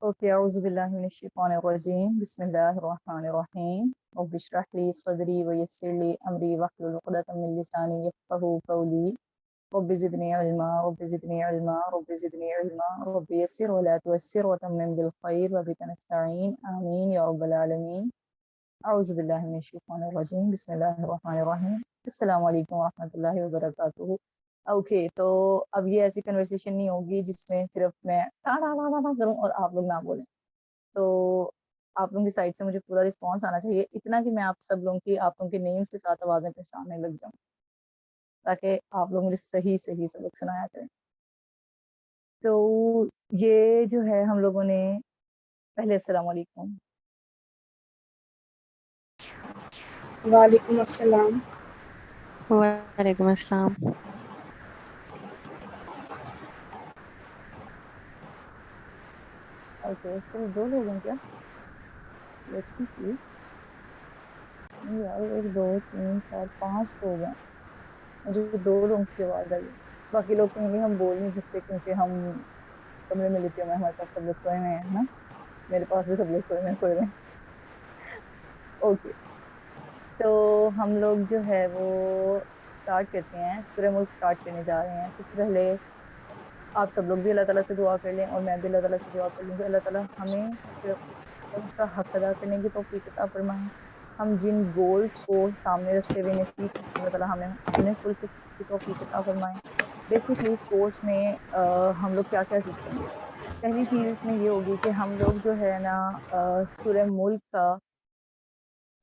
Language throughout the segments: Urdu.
اوکے، اعوذ باللہ من الشیطان الرجیم، بسم اللہ الرحمن الرحیم، رب اشرح لی صدری ویسر لی امری واحلل عقدۃ من لسانی یفقهوا قولی، رب زدنی علما رب زدنی علما رب زدنی علما رب یسر ولا تعسر وتمم بالخیر وبک نستعین آمین یا رب العالمین۔ اعوذ باللہ من الشیطان الرجیم، بسم اللہ الرحمن الرحیم، السلام علیکم ورحمۃ اللہ وبرکاتہ۔ اوکے، تو اب یہ ایسی کنورسیشن نہیں ہوگی جس میں صرف میں کروں اور آپ لوگ نہ بولیں۔ تو آپ لوگوں کی سائڈ سے مجھے پورا رسپانس آنا چاہیے، اتنا کہ میں آپ سب لوگوں کی آپ لوگوں کے نیمز کے ساتھ آوازیں پہچاننے لگ جاؤں، تاکہ آپ لوگ مجھے صحیح سبق سنایا کریں۔ تو یہ جو ہے ہم لوگوں نے پہلے السلام علیکم۔ وعلیکم السلام۔ وعلیکم السلام۔ اوکے، صرف 2 لوگ ہیں کیا؟ لڑکی کی نہیں یار، 1 2 3 4 5 لوگ ہیں، مجھے 2 لوگوں کی آواز آئی ہے، باقی لوگ کہیں گے ہم بول نہیں سکتے کیونکہ ہم کمرے میں لیتے ہوئے ہمارے پاس سب لوگ سوئے ہوئے ہیں نا، میرے پاس بھی سب لوگ سوئے رہے ہیں۔ اوکے، تو ہم لوگ جو ہے وہ اسٹارٹ کرتے ہیں، سورہ ملک اسٹارٹ کرنے جا رہے ہیں۔ سب سے پہلے آپ سب لوگ بھی اللہ تعالیٰ سے دعا کر لیں اور میں بھی اللہ تعالیٰ سے دعا کر لوں کہ اللہ تعالیٰ ہمیں صرف کا حق ادا کرنے کی توفیق عطا فرمائیں۔ ہم جن گولز کو سامنے رکھتے ہوئے سیکھ رہے ہیں اللہ تعالیٰ ہمیں انہیں فلفل کی توفیق عطا فرمائیں۔ بیسکلی اس کورس میں ہم لوگ کیا کیا سیکھیں گے؟ پہلی چیز اس میں یہ ہوگی کہ ہم لوگ جو ہے نا سورہ ملک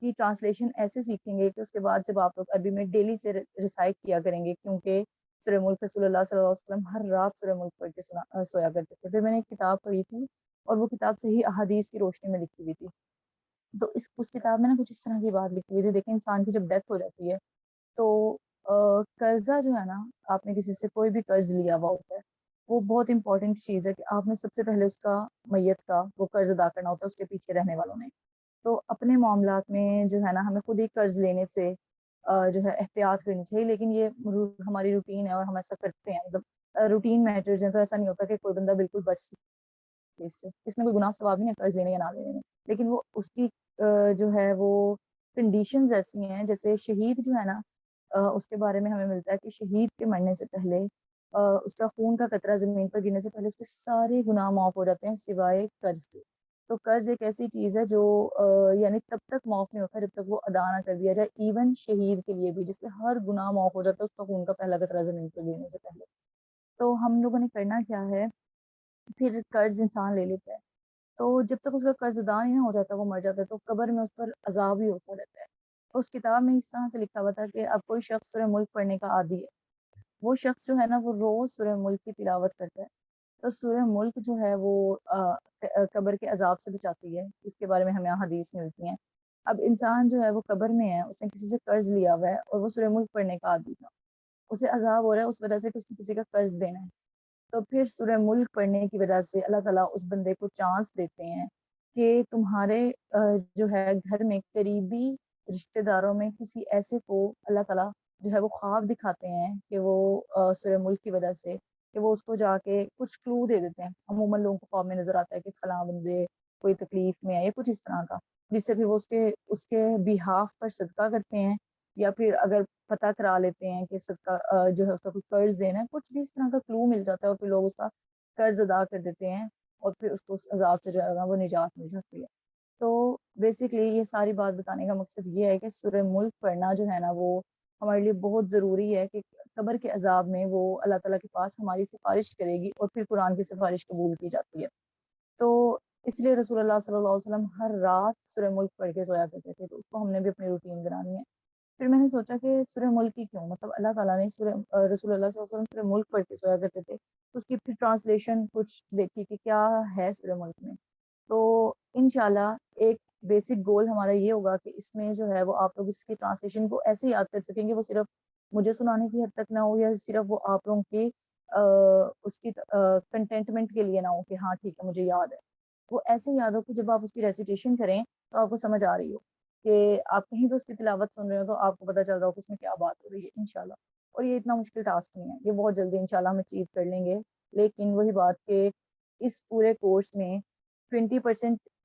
کی ٹرانسلیشن ایسے سیکھیں گے کہ اس کے بعد جب آپ لوگ عربی میں ڈیلی سے ریسائٹ کیا کریں گے، کیونکہ سورہ ملک رسول اللہ صلی اللہ علیہ وسلم ہر رات سورہ ملک پڑھ کے سویا کرتے تھے۔ پھر میں نے ایک کتاب پڑھی تھی اور وہ کتاب صحیح احادیث کی روشنی میں لکھی ہوئی تھی، تو اس کتاب میں نا کچھ اس طرح کی بات لکھی ہوئی تھی، دیکھیں انسان کی جب ڈیتھ ہو جاتی ہے تو قرضہ جو ہے نا، آپ نے کسی سے کوئی بھی قرض لیا ہوا ہوتا ہے، وہ بہت امپورٹنٹ چیز ہے کہ آپ نے سب سے پہلے اس کا میت کا وہ قرض ادا کرنا ہوتا ہے اس کے پیچھے رہنے والوں نے۔ تو اپنے معاملات میں جو ہے نا ہمیں خود ہی قرض لینے سے جو ہے احتیاط کرنی چاہیے، لیکن یہ ہماری روٹین ہے اور ہم ایسا کرتے ہیں، مطلب روٹین میٹرز ہیں، تو ایسا نہیں ہوتا کہ کوئی بندہ بالکل بچ سکے اس میں کوئی گناہ ثواب نہیں ہے قرض لینے یا نہ لینے میں، لیکن وہ اس کی جو ہے وہ کنڈیشنز ایسی ہیں، جیسے شہید جو ہے نا اس کے بارے میں ہمیں ملتا ہے کہ شہید کے مرنے سے پہلے اس کا خون کا قطرہ زمین پر گرنے سے پہلے اس کے سارے گناہ معاف ہو جاتے ہیں سوائے قرض کے۔ تو قرض ایک ایسی چیز ہے جو یعنی تب تک معاف نہیں ہوتا جب تک وہ ادا نہ کر دیا جائے، ایون شہید کے لیے بھی جس کے ہر گناہ معاف ہو جاتا ہے اس کا خون کا پہلا قطرہ زمین پر گرنے سے پہلے۔ تو ہم لوگوں نے کرنا کیا ہے، پھر قرض انسان لے لیتا ہے، تو جب تک اس کا قرض ادا نہیں ہو جاتا وہ مر جاتا ہے، تو قبر میں اس پر عذاب ہی ہوتا رہتا ہے۔ اس کتاب میں اس طرح سے لکھا ہوا تھا کہ اب کوئی شخص سورہ ملک پڑھنے کا عادی ہے، وہ شخص جو ہے نا وہ روز سورہ ملک کی تلاوت کرتا ہے، تو سورہ ملک جو ہے وہ قبر کے عذاب سے بچاتی ہے، اس کے بارے میں ہمیں حدیث ملتی ہیں۔ اب انسان جو ہے وہ قبر میں ہے، اس نے کسی سے قرض لیا ہوا ہے اور وہ سورہ ملک پڑھنے کا عادی تھا، اسے عذاب ہو رہا ہے اس وجہ سے کہ اس نے کسی کا قرض دینا ہے، تو پھر سورہ ملک پڑھنے کی وجہ سے اللہ تعالیٰ اس بندے کو چانس دیتے ہیں کہ تمہارے جو ہے گھر میں قریبی رشتہ داروں میں کسی ایسے کو اللہ تعالیٰ جو ہے وہ خواب دکھاتے ہیں کہ وہ سورہ ملک کی وجہ سے کہ وہ اس کو جا کے کچھ کلو دے دیتے ہیں۔ عموماً لوگوں کو خواب میں نظر آتا ہے کہ فلاں بندے کوئی تکلیف میں ہے یا کچھ اس طرح کا، جس سے پھر وہ اس کے بیہاف پر صدقہ کرتے ہیں، یا پھر اگر پتہ کرا لیتے ہیں کہ صدقہ جو ہے اس کا کوئی قرض دینا ہے، کچھ بھی اس طرح کا کلو مل جاتا ہے اور پھر لوگ اس کا قرض ادا کر دیتے ہیں اور پھر اس کو اس عذاب سے جو ہے وہ نجات مل جاتی ہے۔ تو بیسکلی یہ ساری بات بتانے کا مقصد یہ ہے کہ سورہ ملک پڑھنا جو ہے نا وہ ہمارے لیے بہت ضروری ہے کہ قبر کے عذاب میں وہ اللہ تعالیٰ کے پاس ہماری سفارش کرے گی اور پھر قرآن کی سفارش قبول کی جاتی ہے۔ تو اس لیے رسول اللہ صلی اللہ علیہ وسلم ہر رات سورہ ملک پڑھ کے سویا کرتے تھے، تو اس کو ہم نے بھی اپنی روٹین بنانی ہے۔ پھر میں نے سوچا کہ سورہ ملک کی کیوں، مطلب اللہ تعالیٰ نے رسول اللہ صلی اللہ علیہ وسلم سورہ ملک پڑھ کے سویا کرتے تھے، تو اس کی پھر ٹرانسلیشن کچھ دیکھی کہ کیا ہے سورہ ملک میں۔ تو انشاءاللہ ایک بیسک گول ہمارا یہ ہوگا کہ اس میں جو ہے وہ آپ لوگ اس کی ٹرانسلیشن کو ایسے یاد کر سکیں گے، وہ صرف مجھے سنانے کی حد تک نہ ہو یا صرف وہ آپ لوگوں کی اس کی کنٹینٹمنٹ کے لیے نہ ہو کہ ہاں ٹھیک ہے مجھے یاد ہے، وہ ایسے یاد ہو کہ جب آپ اس کی ریسیٹیشن کریں تو آپ کو سمجھ آ رہی ہو، کہ آپ کہیں پہ اس کی تلاوت سن رہے ہو تو آپ کو پتہ چل رہا ہو کہ اس میں کیا بات ہو رہی ہے انشاءاللہ۔ اور یہ اتنا مشکل ٹاسک نہیں ہے، یہ بہت جلدی انشاءاللہ ہم اچیو کر لیں گے، لیکن وہی بات کہ اس پورے کورس میں 20%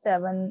7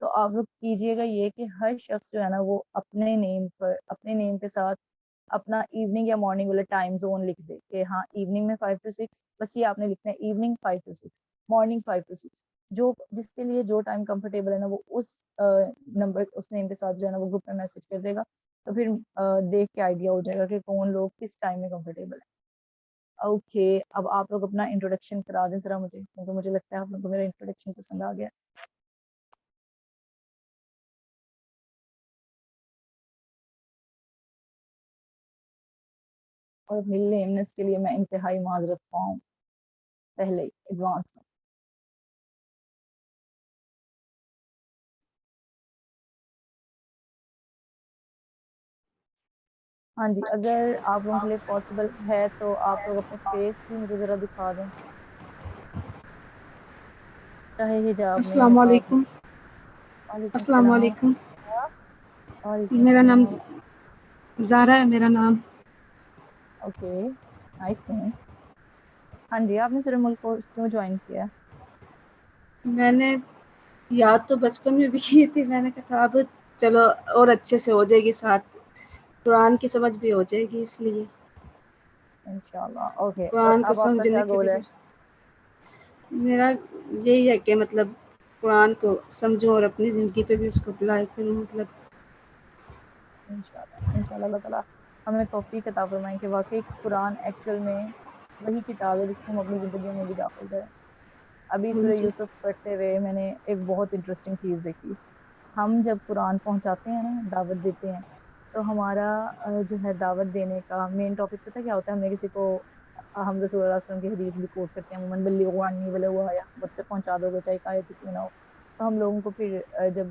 تو آپ لوگ کیجیے گا یہ کہ ہر شخص جو ہے نا وہ اپنے نیم کے ساتھ اپنا ایوننگ یا مارننگ والا ٹائم زون لکھ دے کہ ہاں ایوننگ میں 5 to 6، بس یہ آپ نے لکھنا ہے ایوننگ 5 to 6، مارننگ 5 to 6، جو جس کے لیے جو ٹائم کمفرٹیبل ہے نا وہ اس نمبر اس نیم کے ساتھ جو ہے نا وہ گروپ میں میسج کر دے گا، تو پھر دیکھ کے آئیڈیا ہو جائے گا کہ کون لوگ کس ٹائم میں کمفرٹیبل ہے۔ اوکے، اب آپ لوگ اپنا انٹروڈکشن کرا دیں ذرا مجھے، کیونکہ مجھے لگتا ہے آپ لوگوں کو میرا انٹروڈکشن پسند آ گیا۔ اور میری لیمنس کے لیے میں انتہائی معذرت خواہ ہوں پہلے ایڈوانس میں۔ ہاں جی، اگر آپ لوگوں کے لیے پاسبل ہے تو آپ لوگ اپنے فیس بھی مجھے ذرا دکھا دیں، چاہے حجاب میں، السلام نقاب میں۔ علیکم۔ وعلیکم السلام السلام۔ علیکم۔ وعلیکم میرا نام السلام۔ زارا ہے میرا نام۔ اوکے، نائس نیم۔ ہاں جی، آپ نے سورہ ملک کو کیوں جوائن کیا؟ میں نے یاد تو بچپن میں بھی کی تھی، میں نے کہا تھا اب چلو اور اچھے سے ہو جائے گی، ساتھ قرآن کی سمجھ بھی ہو جائے گی، اس لیے انشاءاللہ۔ اوکے، اور قرآن کو اب آپ کا سمجھنے کیا کے گول ہے؟ لیے میرا یہی ہے کہ مطلب قرآن کو سمجھوں اور اپنی زندگی پہ بھی اس کو اپلائی کروں، مطلب انشاءاللہ انشاءاللہ اللہ تعالیٰ ہمیں توفیق عطا فرمائیں کہ واقعی قرآن ایکچوئل میں وہی کتاب ہے جس کو ہم اپنی زندگیوں میں بھی داخل کریں۔ ابھی سورہ جی یوسف پڑھتے ہوئے میں نے ایک بہت انٹرسٹنگ چیز دیکھی۔ ہم جب قرآن پہنچاتے ہیں نا، دعوت دیتے ہیں، تو ہمارا جو ہے دعوت دینے کا مین ٹاپک پتہ کیا ہوتا ہے؟ ہم نے کسی کو، ہم رسول اللہ علیہ وسلم کی حدیث بھی کوٹ کرتے ہیں عموماً، بلغوا عنی ولو آیا، مجھ سے پہنچا دو گے چاہے آیت کیوں نہ ہو۔ تو ہم لوگوں کو پھر جب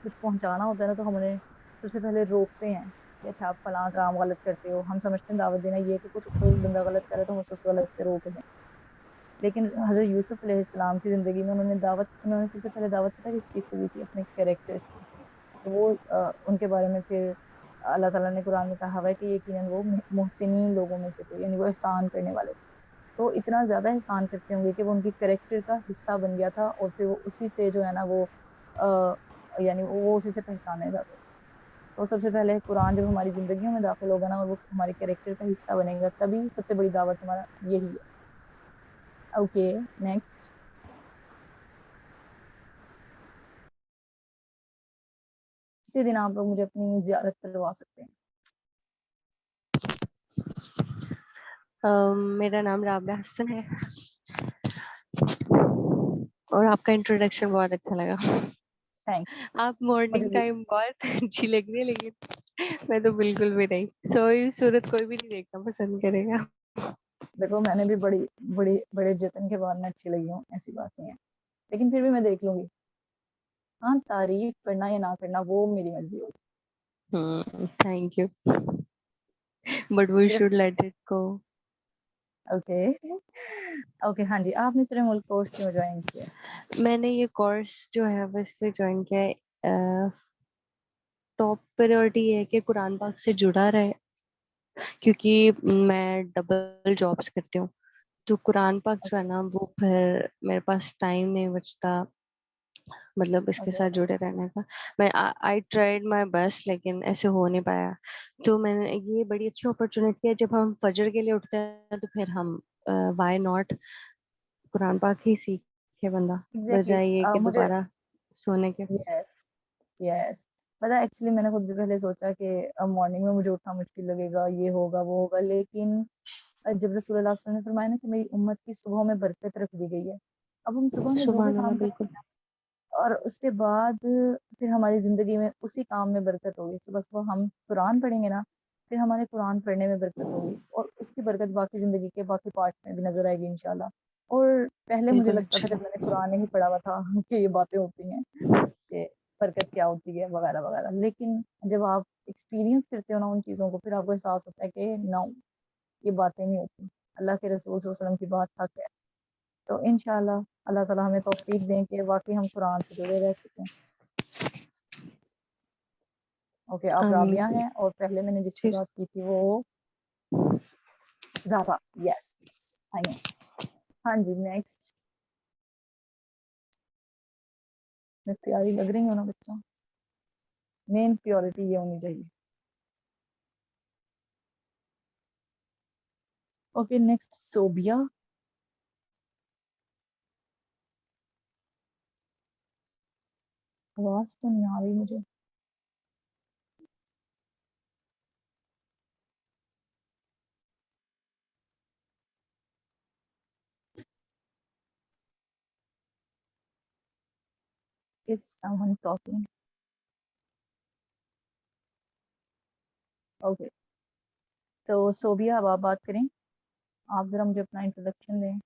کچھ پہنچانا ہوتا ہے نا تو ہم انہیں سب سے پہلے روکتے ہیں کہ اچھا آپ فلاں کام غلط کرتے ہو۔ ہم سمجھتے ہیں دعوت دینا یہ ہے کہ کچھ کوئی بندہ غلط کرے تو ہم اس غلط سے روک دیں، لیکن حضرت یوسف علیہ السلام کی زندگی میں انہوں نے سب سے پہلے دعوت پتہ کس چیز سے دی تھی؟ اپنے کیریکٹر سے۔ تو وہ ان کے بارے میں پھر اللہ تعالیٰ نے قرآن میں کہا ہوا ہے کہ یقیناً وہ محسنین لوگوں میں سے تھے، یعنی وہ احسان کرنے والے تھے۔ تو اتنا زیادہ احسان کرتے ہوں گے کہ وہ ان کی کریکٹر کا حصہ بن گیا تھا، اور پھر وہ اسی سے جو ہے نا وہ یعنی وہ اسی سے پہچانے جاتے تھے۔ تو سب سے پہلے قرآن جب ہماری زندگیوں میں داخل ہوگا نا اور وہ ہمارے کریکٹر کا حصہ بنے گا، تبھی سب سے بڑی دعوت ہمارا یہی ہے۔ Okay, next. اسی دن آپ لوگ مجھے اپنی زیارت کروا سکتے ہیں۔ میرا نام رابعہ حسن ہے اور آپ کا انٹروڈکشن بہت اچھا لگا۔ تھینکس، آپ مجھے مارننگ بھی۔ ٹائم بہت اچھی لگ رہی ہے، لیکن میں تو بالکل بھی نہیں، سوئی صورت کوئی بھی نہیں دیکھنا پسند کرے گا۔ دیکھو میں نے بھی بڑے جتن کے بعد میں اچھی لگی ہوں، ایسی بات نہیں ہے، لیکن پھر بھی میں دیکھ لوں گی۔ ہاں، تعریف کرنا یا نہ کرنا وہ میری مرضی ہوگی۔ تھینک یو بٹ وی صرف should late it go. Okay okay, ہاں جی، آپ نے سورہ ملک کورس کیوں جوائن کیا؟ میں نے یہ کورس جو ہے وہ اس لیے جوائن کیا ہے، ٹاپ پریورٹی ہے کہ قرآن پاک سے جڑا رہے، کیونکہ میں ڈبل جابس کرتی ہوں، تو قرآن پاک جو ہے نا وہ پھر میرے پاس ٹائم نہیں بچتا مطلب اس کے اوکے ساتھ جڑے رہنے کا۔ میں آئی ٹرائیڈ مائی بیسٹ لیکن ایسے ہو نہیں پایا، تو میں نے یہ بڑی اچھی اپرچونیٹی ہے جب ہم فجر کے لیے اٹھتے ہیں تو پھر ہم وائی ناٹ قرآن پاک ہی سیکھے بندہ، ایگزیکٹلی بجائے یہ کہ مجھے دوبارہ سونے کے۔ یس یس پتا ایکچولی میں نے خود بھی پہلے سوچا کہ مارننگ میں مجھے اٹھنا مشکل لگے گا، یہ ہوگا وہ ہوگا، لیکن جب رسول اللہ صلی اللہ علیہ وسلم نے فرمایا نا کہ میری امت کی صبح میں برکت رکھ دی گئی ہے، اب ہم صبح میں جو بھی سبحان اللہ، کام کریں بالکل گے نا، اور اس کے بعد پھر ہماری زندگی میں اسی کام میں برکت ہوگی۔ صبح صبح ہم قرآن پڑھیں گے نا، پھر ہمارے قرآن پڑھنے میں برکت ہوگی، اور اس کی برکت باقی زندگی کے باقی پارٹ میں بھی نظر آئے گی انشاءاللہ۔ اور پہلے مجھے بالکل لگتا تھا جب میں نے قرآن نہیں پڑھا ہوا تھا کہ یہ باتیں ہوتی ہیں کہ برکت کیا ہوتی ہے وغیرہ وغیرہ، لیکن جب آپ ایکسپیرینس کرتے ہو نا ان چیزوں کو، پھر آپ کو احساس ہوتا ہے کہ نو، یہ باتیں نہیں ہوتی، اللہ کے رسول صلی اللہ علیہ وسلم کی بات حق ہے۔ تو انشاءاللہ اللہ تعالیٰ ہمیں توفیق دیں کہ واقعی ہم قرآن سے جڑے رہ سکیں۔ اوکے، آپ آمین۔ رابعہ ہیں، اور پہلے میں نے جس سے جی بات کی تھی وہ زارا، یس آئی نو۔ ہاں جی، نیکسٹ۔ میں پیاری لگ رہی ہوں نا بچوں, مین پیورٹی یہ ہونی چاہیے. Okay next Sobia. آواز تو نہیں آ رہی مجھے. Is someone talking? اوکے تو صوبیہ اب آپ بات کریں, آپ ذرا مجھے اپنا انٹروڈکشن دیں.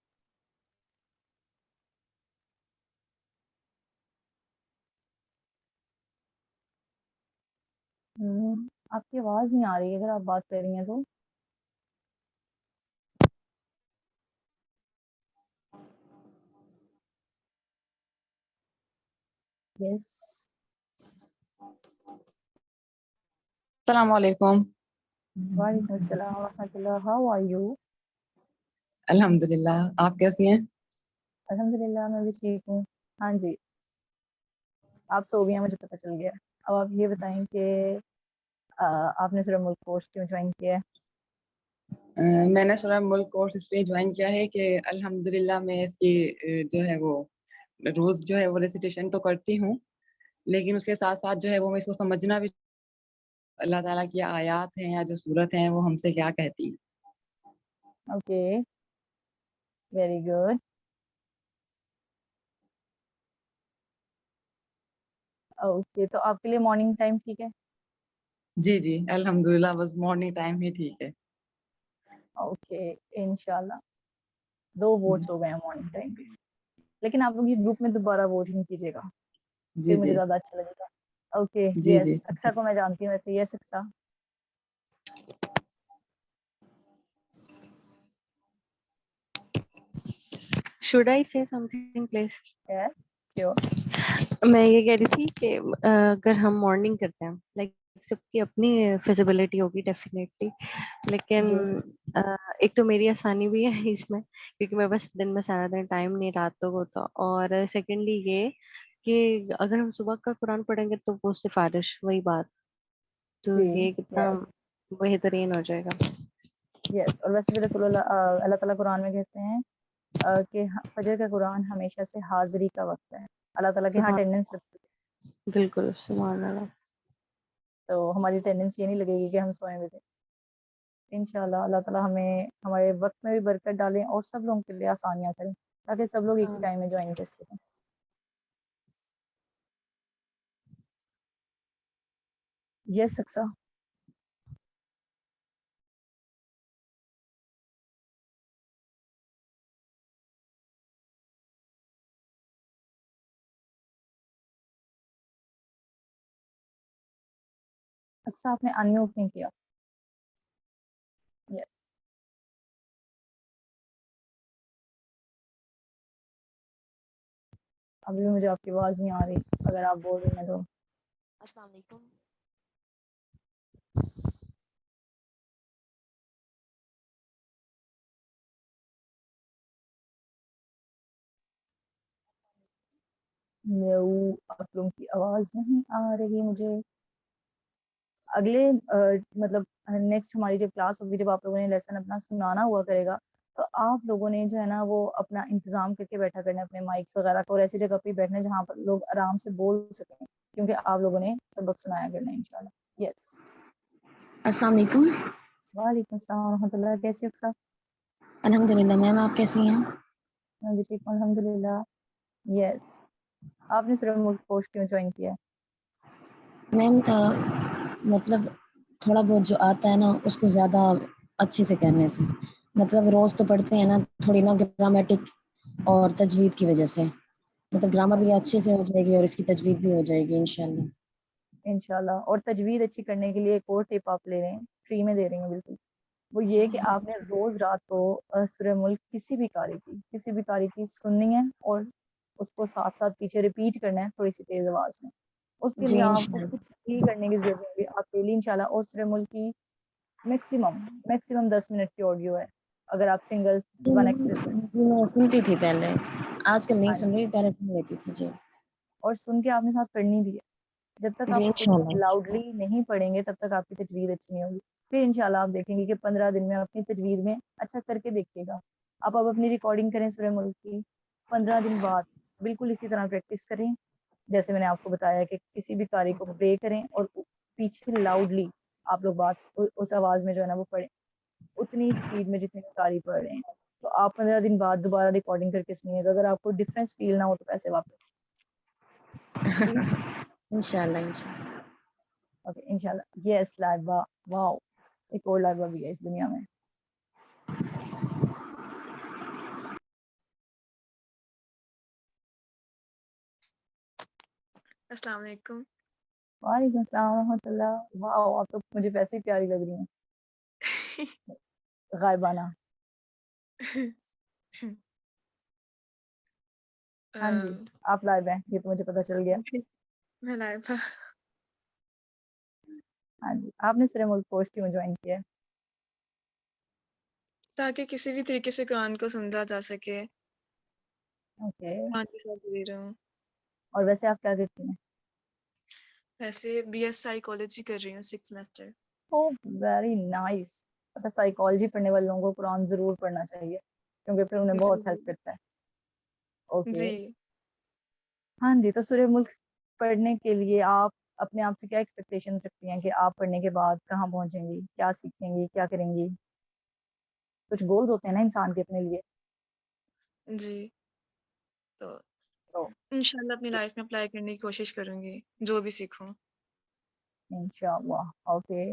آپ کی آواز نہیں آ رہی, اگر آپ بات کر رہی ہیں تو. یس. السلام علیکم. وعلیکم السلام ورحمۃ اللہ. How are you? الحمد للہ, آپ کیسی ہیں؟ الحمد للہ میں بھی ٹھیک ہوں. ہاں جی, آپ صوبیہ مجھے پتہ چل گیا. اب آپ یہ بتائیں کہ آپ نے سورہ ملک کورس کیوں جوائن کیا ہے؟ میں نے سورہ ملک کورس اس لیے جوائن کیا ہے کہ الحمد للہ میں اس کی جو ہے وہ روز جو ہے وہ ریسیٹیشن تو کرتی ہوں, لیکن اس کے ساتھ ساتھ جو ہے وہ میں اس کو سمجھنا بھی, اللہ تعالیٰ کی آیات ہیں یا جو صورت ہیں وہ ہم سے کیا کہتی ہیں. Okay very good. اوکے تو آپ کے لیے مارننگ ٹائم ٹھیک ہے؟ جی جی الحمد للہ, بس مارننگ ٹائم ہی ٹھیک ہے. اوکے انشاءاللہ 2 ووٹس ہو گئے ہیں مارننگ ٹائم پہ, لیکن آپ لوگ اس گروپ میں دوبارہ ووٹ نہیں کیجیے گا, جی پھر مجھے جی زیادہ اچھا لگے گا. اوکے جی یس, جی اکثر کو میں جانتی ہوں ویسے. یس اکثر. Should I say something, please? Yes sure. میں یہ کہہ رہی تھی کہ اگر ہم مارننگ کرتے ہیں, لائک سب کی اپنی فیزیبلٹی ہوگی ڈیفینیٹلی, لیکن جی ایک تو میری آسانی بھی ہے اس میں, کیونکہ میرے پاس دن میں سارا دن ٹائم نہیں, راتوں کو تو. اور سیکنڈلی یہ کہ اگر ہم صبح کا قرآن پڑھیں گے تو وہ سفارش وہی بات, تو جی یہ کتنا یس بہترین ہو جائے گا. یس. اور ویسے بھی رسول اللہ تعالیٰ قرآن میں کہتے ہیں کہ فجر کا قرآن ہمیشہ سے حاضری کا وقت ہے. اللہ تعالیٰ کے یہاں سبحان, اٹینڈنس رکھتے ہیں, بالکل سبحان اللہ. تو ہماری اٹینڈنس یہ نہیں لگے گی کہ ہم سوئے ہوئے تھے. انشاءاللہ اللہ تعالیٰ ہمیں ہمارے وقت میں بھی برکت ڈالیں اور سب لوگوں کے لیے آسانیاں کریں, تاکہ سب لوگ ایک ہی ٹائم میں جوائن کر سکیں. یس سکسا. اچھا آپ نے انمیوٹ نہیں کیا. Yes. ابھی بھی مجھے آپ کی آواز نہیں آ رہی, اگر آپ بول رہی ہیں تو. السلام علیکم. آپ لوگوں کی آواز نہیں آ رہی مجھے. اگلے مطلب نیکسٹ ہماری جب کلاس ہوگی, جب آپ لوگوں نے لیسن اپنا سنانا ہوا کرے گا, تو آپ لوگوں نے جو ہے نا وہ اپنا انتظام کر کے بیٹھا کرنا اپنے مائکس وغیرہ کو, اور ایسی جگہ پہ بیٹھنا جہاں پر لوگ آرام سے بول سکیں, کیونکہ آپ لوگوں نے سبق سنایا کرنا ہے انشاءاللہ. یس. السلام علیکم. وعلیکم السلام ورحمۃ اللہ. کیسی ہو سب؟ الحمد للہ میم, آپ کیسی ہیں؟ میں بھی ٹھیک ہوں الحمد للہ. یس. آپ نے سورہ ملک کورس کیوں جوائن کیا؟ میم مطلب تھوڑا بہت جو آتا ہے نا اس کو زیادہ اچھے سے کرنے سے, مطلب روز تو پڑھتے ہیں نا, تھوڑی نا گرامرٹک اور تجوید کی وجہ سے, مطلب گرامر بھی اچھے سے ہو جائے گی اور اس کی تجوید بھی ہو جائے گی انشاءاللہ. انشاءاللہ. اور تجوید اچھی کرنے کے لیے ایک اور ٹپ آپ لے رہے ہیں, فری میں دے رہی ہیں بالکل. وہ یہ کہ آپ نے روز رات کو سورہ ملک کسی بھی قاری کی سننی ہے, اور اس کو ساتھ ساتھ پیچھے ریپیٹ کرنا ہے تھوڑی سی تیز آواز میں. اس کے جی لیے آپ کو انشاءاللہ. کچھ بھی کرنے کی ضرورت نہیں ہے, آپ ڈیلی انشاءاللہ. اور سورہ ملک کی میکسیمم 10 منٹ کی آڈیو ہے, اگر آپ سنگل ون ایکسپریس میں. جی میں سنتی تھی پہلے, آج کل نہیں ہاں سن جی رہی, پہلے سن لیتی تھی. جی اور سن کے آپ نے ساتھ پڑھنی بھی ہے. جب تک جی آپ انشاءاللہ. لاؤڈلی نہیں پڑھیں گے تب تک آپ کی تجوید اچھی نہیں ہوگی. پھر انشاءاللہ آپ دیکھیں گے کہ 15 دن میں اپنی تجوید میں اچھا کر کے دیکھیے گا. آپ اب اپنی ریکارڈنگ کریں سورہ ملک کی, 15 دن بعد بالکل اسی طرح پریکٹس کریں جیسے میں نے آپ کو بتایا کہ کسی بھی قاری کو پرے کریں اور پیچھے لاؤڈلی آپ لوگ بات اس آواز میں جو ہے نا وہ پڑھیں اتنی اسپیڈ میں جتنے قاری پڑھ رہے ہیں. تو آپ 15 دن بعد دوبارہ ریکارڈنگ کر کے سنیے گا. اگر آپ کو ڈفرینس فیل نہ ہو تو پیسے واپس. انشاءاللہ انشاءاللہ. اوکے انشاءاللہ. یس لائبہ, واو, ایک اور لائبہ بھی ہے اس دنیا میں. السلام علیکم. وعلیکم السلام ورحمۃ اللہ. واو, آپ تو مجھے ویسے ہی پیاری لگ رہی ہیں غائبانہ. ہاں جی آپ لائب ہیں, یہ تو مجھے پتا چل گیا. میں لائبہ. ہاں جی, آپ نے سورہ ملک کورس کیوں جوائن کیا ہے؟ تاکہ کسی بھی طریقے سے قرآن کو سمجھا جا سکے. اوکے, قرآن کے ساتھ جڑی رہوں. اور ویسے آپ کیا کرتی ہیں؟ ویسے بی ایس سائیکالوجی کر رہی ہوں 6 سیمسٹر. او ویری نائس. پتہ سائیکالوجی پڑھنے والے لوگوں کو قرآن ضرور پڑھنا چاہیے کیونکہ پھر انہیں بہت جی ہیلپ کرتا ہے. اوکے جی. ہاں جی, تو سورہ ملک پڑھنے کے لیے آپ اپنے آپ سے کیا ایکسپیکٹیشنز رکھتی ہیں کہ آپ پڑھنے کے بعد کہاں پہنچیں گی, کیا سیکھیں گی, کیا کریں گی؟ کچھ گولز ہوتے ہیں نا انسان کے اپنے لیے. جی تو تو انشاءاللہ اپنی لائف میں اپلائی کرنے کی کوشش کروں گی جو بھی سیکھوں. انشاءاللہ. اوکے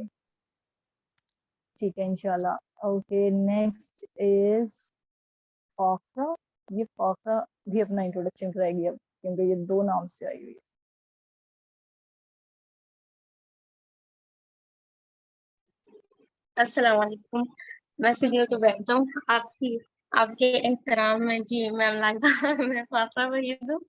ٹھیک ہے انشاءاللہ. اوکے نیکسٹ از فاقہ. یہ فاقہ بھی اپنا انٹروڈکشن کرائے گی اب کیونکہ یہ 2 نام سے آئی ہوئی ہے. السلام علیکم. میں سیڈیو کے بیٹھ جاؤں آپ کے احترام میں. جی میم لائبہ میں فاطمہ وحید ہوں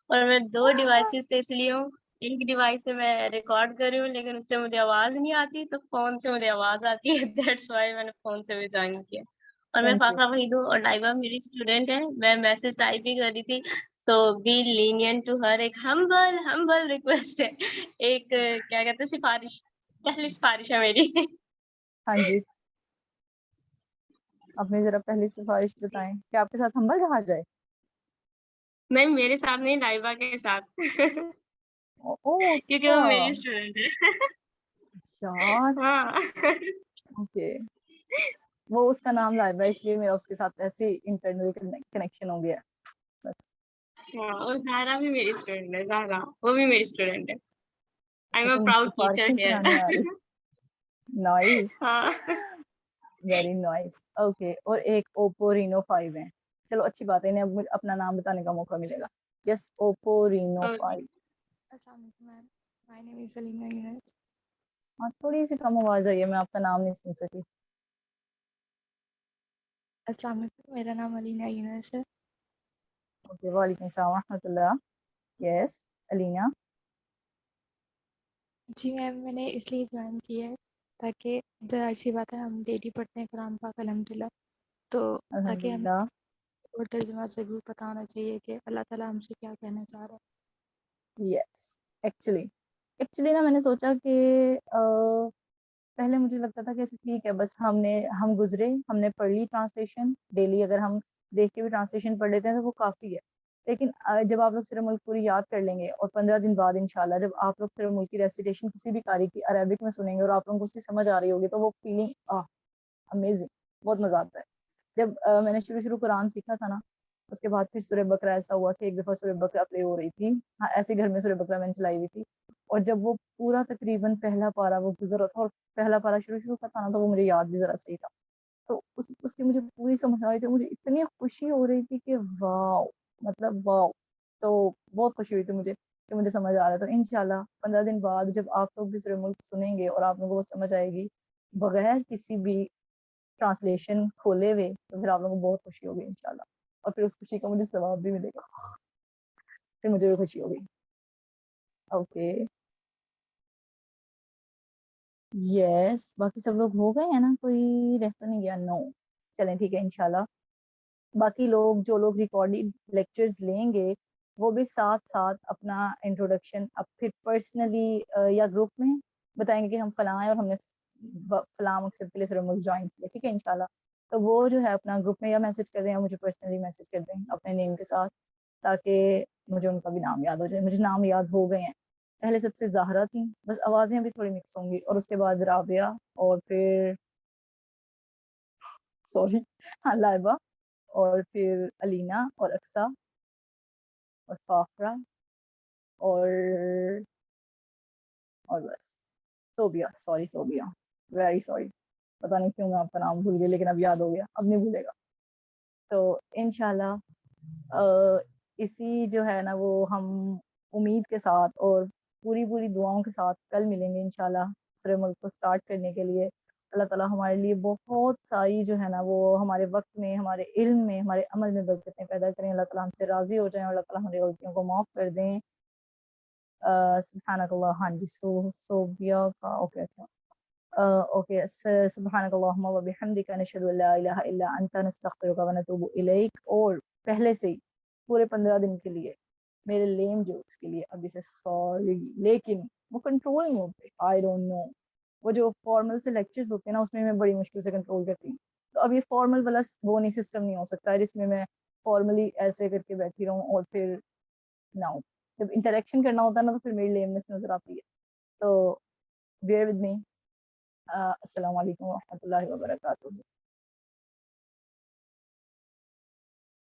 اور میں 2 ڈیوائسز سے اس لیے ہوں. ایک ڈیوائس سے میں ریکارڈ کر رہی ہوں لیکن اس سے مجھے آواز نہیں آتی, تو فون سے مجھے آواز آتی ہے. دیٹس وائی میں نے فون سے بھی جوائن کیا. اور میں تھینک یو. فاطمہ وحید ہوں اور لائبہ میری اسٹوڈنٹ ہے. میں میسج ٹائپ ہی کر رہی تھی. سو بی لینینٹ ٹو ہر. ایک ہمبل ریکویسٹ ہے, ایک کیا کہتے ہیں سفارش, پہلی سفارش ہے میری. ہاں جی, اپنی ذرا پہلی سفارش بتائیں کہ آپ کے ساتھ ہمبل رہا جائے. نہیں میرے ساتھ نہیں, لائبہ کے ساتھ. او کیونکہ اچھا وہ میری اسٹوڈنٹ ہے. یار. ہاں اوکے, وہ اس کا نام لائبہ ہے اس لیے میرا اس کے ساتھ ایسے انٹرنل کنیکشن ہو گیا. بس ہاں, اور زہرا بھی میری اسٹوڈنٹ ہے. زہرا وہ بھی میری اسٹوڈنٹ ہے. آئی اچھا, ایم اے تم پراؤڈ ٹیچر سفارشیں ہیئر. کرانے آ رہی. نائس, ہاں ویری نائس. اوکے, اور ایک اوپو رینو 5 ہے. چلو اچھی بات ہے, انہیں اب اپنا نام بتانے کا موقع ملے گا. یس, اوپو رینو 5. السلام علیکم میم, مائی نیم از علینا یونس. ہاں تھوڑی سی کم آواز آئی ہے, میں آپ کا نام نہیں سن سکی. السلام علیکم, میرا نام علینا یونس ہے. اوکے, وعلیکم السلام ورحمۃ اللہ. یس علینا. جی میم, میں نے اس لیے جوائن کیا ہے تاکہ ظاہر سی بات ہے ہم ڈیلی پڑھتے ہیں قرآن پاک الحمد للہ, تو الحمد تاکہ ہمیں للہ. اور ترجمہ ضرور پتہ ہونا چاہیے کہ اللہ تعالیٰ ہم سے کیا کہنا چاہ رہا ہے. یس, ایکچولی نا میں نے سوچا کہ پہلے مجھے لگتا تھا کہ اچھا ٹھیک ہے, بس ہم گزرے, ہم نے پڑھ لی ٹرانسلیشن ڈیلی, اگر ہم دیکھ کے بھی ٹرانسلیشن پڑھ لیتے ہیں تو وہ کافی ہے. لیکن جب آپ لوگ سورہ ملک پوری یاد کر لیں گے اور 15 دن بعد انشاءاللہ جب آپ لوگ سورہ ملک کی ریسیٹیشن کسی بھی قاری کی عربک میں سنیں گے اور آپ لوگوں کو اس کی سمجھ آ رہی ہوگی تو وہ فیلنگ امیزنگ, بہت مزہ آتا ہے. جب میں نے شروع قرآن سیکھا تھا نا, اس کے بعد پھر سورہ بقرہ ایسا ہوا کہ ایک دفعہ سورہ بقرہ پلے ہو رہی تھی. ہاں ایسے گھر میں سورہ بقرہ میں نے چلائی ہوئی تھی, اور جب وہ پورا تقریباً پہلا پارا وہ گزرا تھا اور پہلا پارا شروع کا تھا نا, تو وہ مجھے یاد بھی ذرا صحیح تھا. تو اس کی مجھے پوری سمجھ آ رہی تھی, مجھے اتنی خوشی ہو رہی تھی کہ واو, مطلب واو. تو بہت خوشی ہوئی تھی مجھے کہ مجھے سمجھ آ رہا ہے. تو انشاءاللہ 15 دن بعد جب آپ لوگ بھی سورہ ملک سنیں گے اور آپ لوگوں کو وہ سمجھ آئے گی بغیر کسی بھی ٹرانسلیشن کھولے ہوئے, تو پھر آپ لوگوں کو بہت خوشی ہوگی انشاءاللہ, اور پھر اس خوشی کا مجھے ثواب بھی ملے گا, پھر مجھے بھی خوشی ہوگی. اوکے یس, باقی سب لوگ ہو گئے ہیں نا, کوئی رہ تو نہیں گیا؟ نو, چلیں ٹھیک ہے انشاءاللہ. باقی لوگ جو لوگ ریکارڈنگ لیکچرز لیں گے وہ بھی ساتھ ساتھ اپنا انٹروڈکشن اب پھر پرسنلی یا گروپ میں بتائیں گے کہ ہم فلاں ہیں اور ہم نے فلاں مقصد کے لیے سورہ ملک جوائن کیا، ٹھیک ہے انشاءاللہ. تو وہ جو ہے اپنا گروپ میں یا میسج کر دیں یا مجھے پرسنلی میسج کر دیں اپنے نیم کے ساتھ، تاکہ مجھے ان کا بھی نام یاد ہو جائے. مجھے نام یاد ہو گئے ہیں، پہلے سب سے زہرا تھیں، بس آوازیں بھی تھوڑی مکس ہوں گی، اور اس کے بعد رابعہ، اور پھر سوری ہاں لائبہ، اور پھر علینا اور اقصا اور فافرہ اور بس Sobia. Sorry Sobia, very sorry, پتہ نہیں کیوں میں آپ کا نام بھول گئی، لیکن اب یاد ہو گیا، اب نہیں بھولے گا. تو انشاءاللہ اسی جو ہے نا وہ ہم امید کے ساتھ اور پوری دعاؤں کے ساتھ کل ملیں گے انشاءاللہ سورہ ملک کو سٹارٹ کرنے کے لیے. اللہ تعالیٰ ہمارے لیے بہت ساری جو ہے نا وہ ہمارے وقت میں، ہمارے علم میں، ہمارے عمل میں برکتیں پیدا کریں. اللہ تعالیٰ ہم سے راضی ہو جائیں اور اللہ تعالیٰ ہماری غلطیوں کو معاف کر دیں. سبحانک اللہ، ہاں جی صوبیہ کا اوکے اچھا اوکے. سبحانک اللہم و بحمدک نشہد ان لا الہ الا انت نستغفرک و نتوب الیک. اور پہلے سے ہی پورے 15 دن کے لیے میرے لیم جوکس کے لیے ابھی سے سوری، لیکن وہ کنٹرول نہیں ہوتے. آئی ڈونٹ نو، وہ جو فارمل سے لیکچرز ہوتے ہیں نا اس میں میں بڑی مشکل سے کنٹرول کرتی ہوں. تو اب یہ فارمل والا وہ نہیں سسٹم نہیں ہو سکتا ہے جس میں میں فارملی ایسے کر کے بیٹھی رہوں اور پھر نہ ہو. جب انٹریکشن کرنا ہوتا ہے نا تو پھر میری لیمنس نظر آتی ہے. تو بیئر ود می. السلام علیکم ورحمۃ اللہ وبرکاتہ.